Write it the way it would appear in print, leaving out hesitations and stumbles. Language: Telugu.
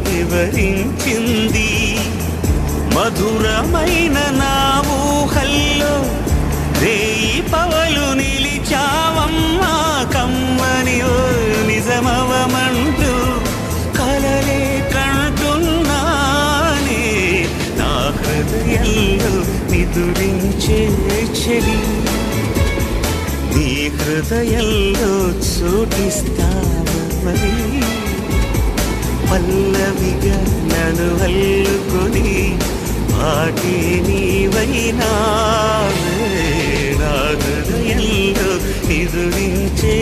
వివరించింది. మధురమైన నా ఊహల్లో రేయి పవలు నిలిచావమ్మా, కమ్మని ఓ నిజమవమంటూ కలలే కంటున్నానే. నా హృదయంలో నిదురించే చెలి, నీ హృదయంలో చోటిస్తావని పల్లవిగా నన్ను అల్లుకొని పాటే నీవైనావే. నా హృదయంలో నిదురించే